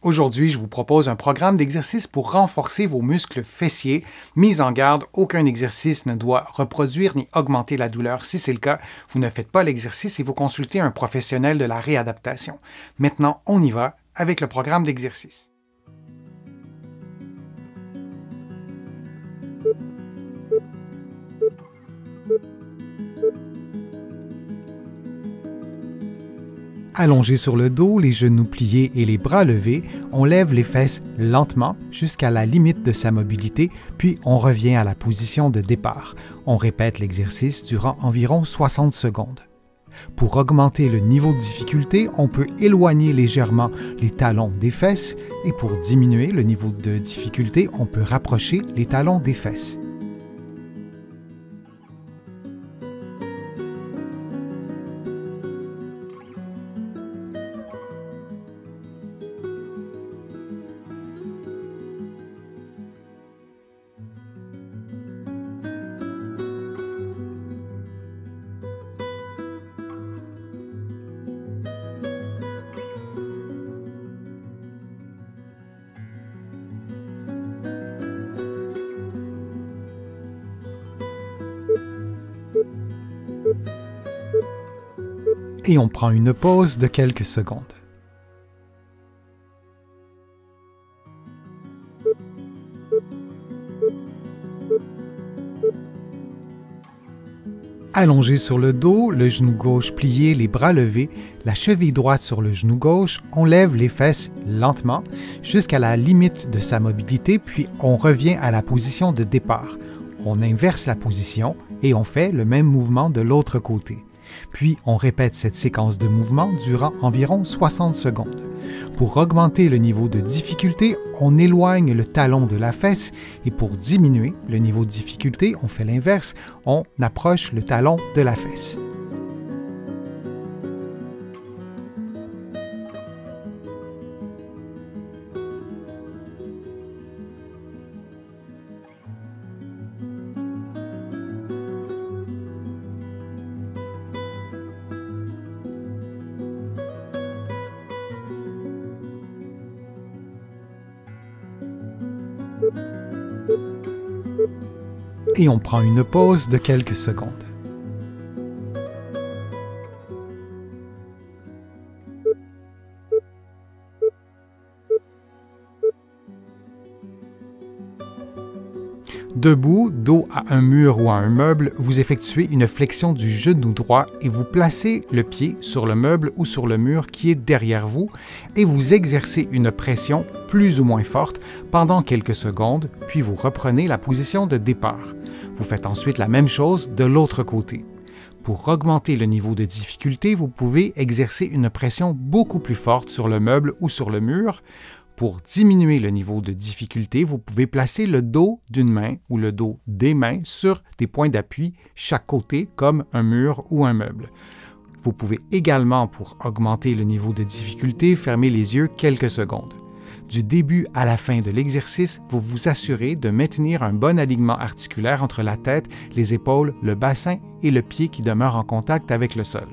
Aujourd'hui, je vous propose un programme d'exercice pour renforcer vos muscles fessiers. Mise en garde, aucun exercice ne doit reproduire ni augmenter la douleur. Si c'est le cas, vous ne faites pas l'exercice et vous consultez un professionnel de la réadaptation. Maintenant, on y va avec le programme d'exercice. Allongé sur le dos, les genoux pliés et les bras levés, on lève les fesses lentement jusqu'à la limite de sa mobilité, puis on revient à la position de départ. On répète l'exercice durant environ 60 secondes. Pour augmenter le niveau de difficulté, on peut éloigner légèrement les talons des fesses et pour diminuer le niveau de difficulté, on peut rapprocher les talons des fesses. Et on prend une pause de quelques secondes. Allongé sur le dos, le genou gauche plié, les bras levés, la cheville droite sur le genou gauche, on lève les fesses lentement jusqu'à la limite de sa mobilité, puis on revient à la position de départ. On inverse la position et on fait le même mouvement de l'autre côté. Puis on répète cette séquence de mouvements durant environ 60 secondes. Pour augmenter le niveau de difficulté, on éloigne le talon de la fesse et pour diminuer le niveau de difficulté, on fait l'inverse, on approche le talon de la fesse. Et on prend une pause de quelques secondes. Debout, dos à un mur ou à un meuble, vous effectuez une flexion du genou droit et vous placez le pied sur le meuble ou sur le mur qui est derrière vous et vous exercez une pression plus ou moins forte pendant quelques secondes, puis vous reprenez la position de départ. Vous faites ensuite la même chose de l'autre côté. Pour augmenter le niveau de difficulté, vous pouvez exercer une pression beaucoup plus forte sur le meuble ou sur le mur. Pour diminuer le niveau de difficulté, vous pouvez placer le dos d'une main ou le dos des mains sur des points d'appui chaque côté comme un mur ou un meuble. Vous pouvez également, pour augmenter le niveau de difficulté, fermer les yeux quelques secondes. Du début à la fin de l'exercice, vous vous assurez de maintenir un bon alignement articulaire entre la tête, les épaules, le bassin et le pied qui demeure en contact avec le sol.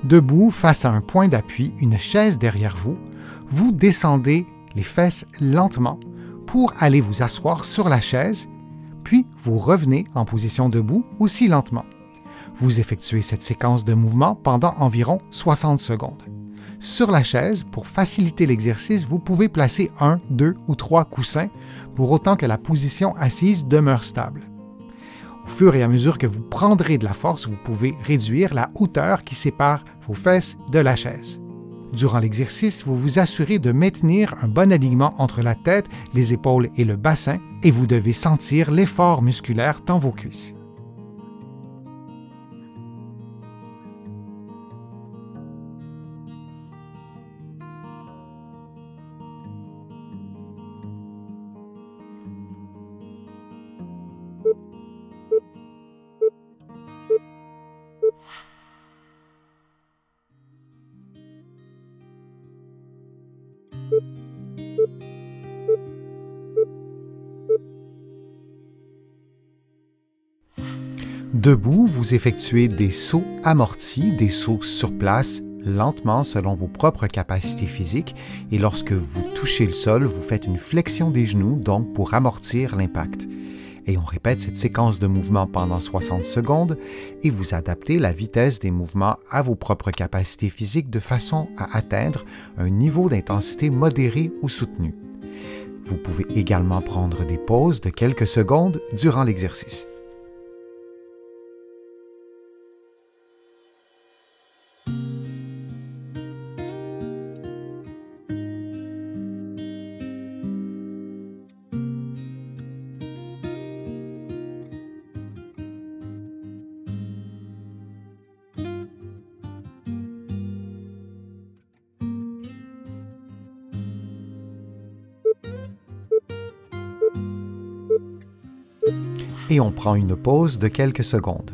Debout, face à un point d'appui, une chaise derrière vous, vous descendez les fesses lentement pour aller vous asseoir sur la chaise, puis vous revenez en position debout aussi lentement. Vous effectuez cette séquence de mouvements pendant environ 60 secondes. Sur la chaise, pour faciliter l'exercice, vous pouvez placer 1, 2 ou 3 coussins pour autant que la position assise demeure stable. Au fur et à mesure que vous prendrez de la force, vous pouvez réduire la hauteur qui sépare vos fesses de la chaise. Durant l'exercice, vous vous assurez de maintenir un bon alignement entre la tête, les épaules et le bassin et vous devez sentir l'effort musculaire dans vos cuisses. Debout, vous effectuez des sauts amortis, des sauts sur place, lentement selon vos propres capacités physiques, et lorsque vous touchez le sol, vous faites une flexion des genoux, donc pour amortir l'impact. Et on répète cette séquence de mouvements pendant 60 secondes et vous adaptez la vitesse des mouvements à vos propres capacités physiques de façon à atteindre un niveau d'intensité modéré ou soutenu. Vous pouvez également prendre des pauses de quelques secondes durant l'exercice. Et on prend une pause de quelques secondes.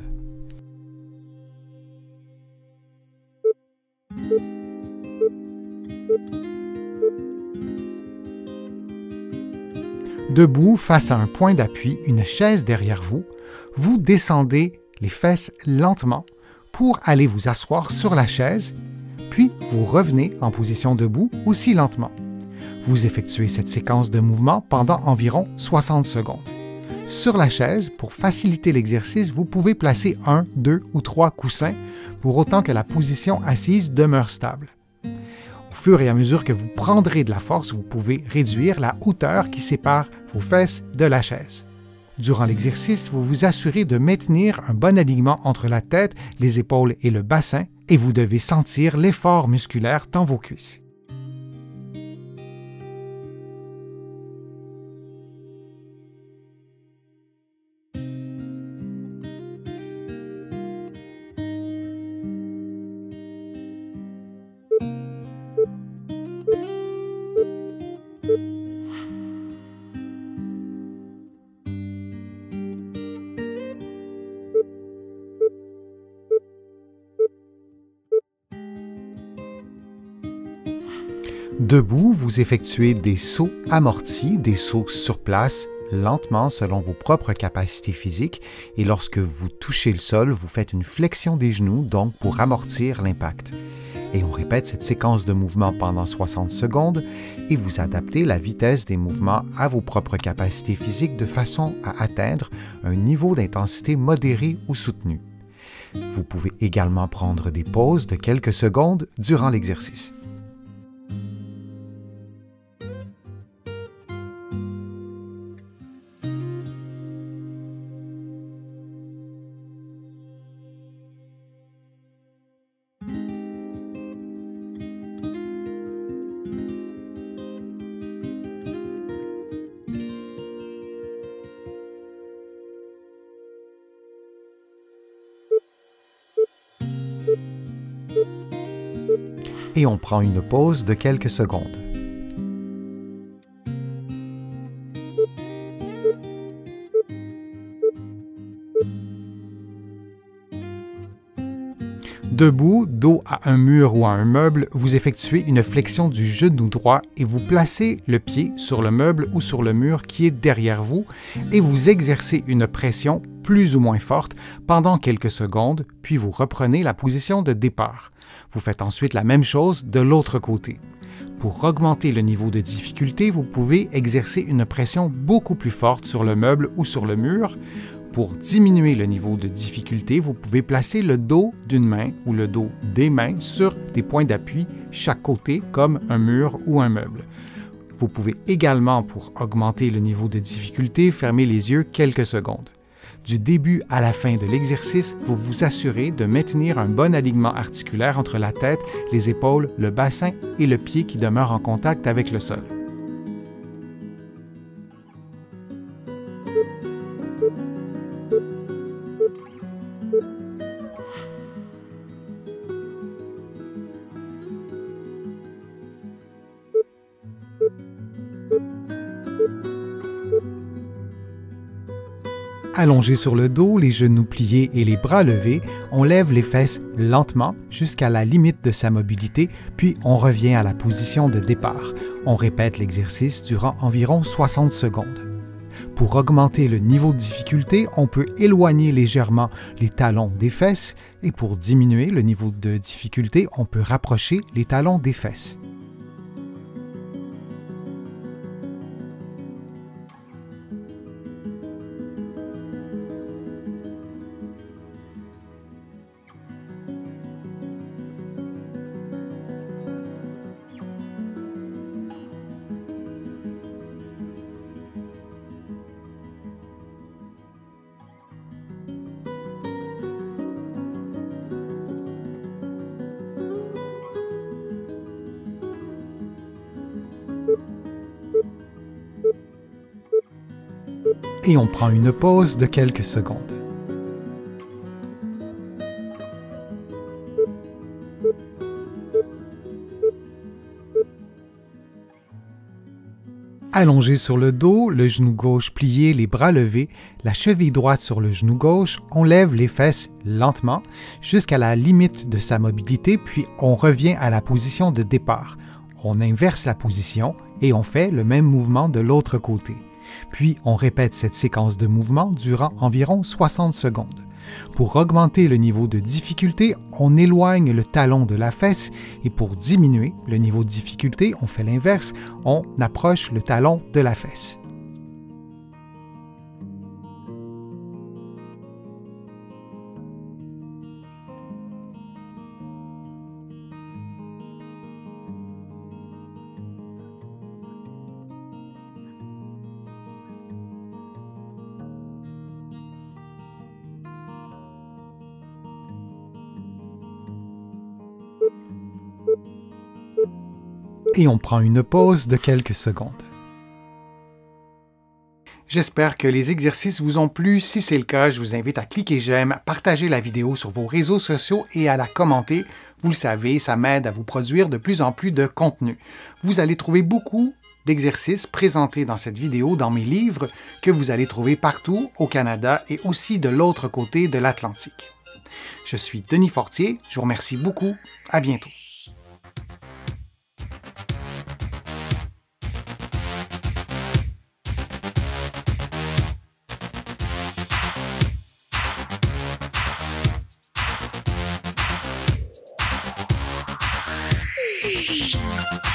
Debout, face à un point d'appui, une chaise derrière vous, vous descendez les fesses lentement pour aller vous asseoir sur la chaise, puis vous revenez en position debout aussi lentement. Vous effectuez cette séquence de mouvements pendant environ 60 secondes. Sur la chaise, pour faciliter l'exercice, vous pouvez placer 1, 2 ou 3 coussins pour autant que la position assise demeure stable. Au fur et à mesure que vous prendrez de la force, vous pouvez réduire la hauteur qui sépare vos fesses de la chaise. Durant l'exercice, vous vous assurez de maintenir un bon alignement entre la tête, les épaules et le bassin et vous devez sentir l'effort musculaire dans vos cuisses. Debout, vous effectuez des sauts amortis, des sauts sur place, lentement selon vos propres capacités physiques, et lorsque vous touchez le sol, vous faites une flexion des genoux, donc pour amortir l'impact. Et on répète cette séquence de mouvements pendant 60 secondes et vous adaptez la vitesse des mouvements à vos propres capacités physiques de façon à atteindre un niveau d'intensité modéré ou soutenu. Vous pouvez également prendre des pauses de quelques secondes durant l'exercice. Et on prend une pause de quelques secondes. Debout, dos à un mur ou à un meuble, vous effectuez une flexion du genou droit et vous placez le pied sur le meuble ou sur le mur qui est derrière vous et vous exercez une pression plus ou moins forte pendant quelques secondes, puis vous reprenez la position de départ. Vous faites ensuite la même chose de l'autre côté. Pour augmenter le niveau de difficulté, vous pouvez exercer une pression beaucoup plus forte sur le meuble ou sur le mur. Pour diminuer le niveau de difficulté, vous pouvez placer le dos d'une main ou le dos des mains sur des points d'appui chaque côté comme un mur ou un meuble. Vous pouvez également, pour augmenter le niveau de difficulté, fermer les yeux quelques secondes. Du début à la fin de l'exercice, vous vous assurez de maintenir un bon alignement articulaire entre la tête, les épaules, le bassin et le pied qui demeure en contact avec le sol. Allongé sur le dos, les genoux pliés et les bras levés, on lève les fesses lentement jusqu'à la limite de sa mobilité, puis on revient à la position de départ. On répète l'exercice durant environ 60 secondes. Pour augmenter le niveau de difficulté, on peut éloigner légèrement les talons des fesses et pour diminuer le niveau de difficulté, on peut rapprocher les talons des fesses. Et on prend une pause de quelques secondes. Allongé sur le dos, le genou gauche plié, les bras levés, la cheville droite sur le genou gauche, on lève les fesses lentement jusqu'à la limite de sa mobilité, puis on revient à la position de départ. On inverse la position et on fait le même mouvement de l'autre côté. Puis, on répète cette séquence de mouvements durant environ 60 secondes. Pour augmenter le niveau de difficulté, on éloigne le talon de la fesse et pour diminuer le niveau de difficulté, on fait l'inverse, on approche le talon de la fesse. Et on prend une pause de quelques secondes. J'espère que les exercices vous ont plu. Si c'est le cas, je vous invite à cliquer j'aime, à partager la vidéo sur vos réseaux sociaux et à la commenter. Vous le savez, ça m'aide à vous produire de plus en plus de contenu. Vous allez trouver beaucoup d'exercices présentés dans cette vidéo dans mes livres que vous allez trouver partout au Canada et aussi de l'autre côté de l'Atlantique. Je suis Denis Fortier, je vous remercie beaucoup. À bientôt. Shh.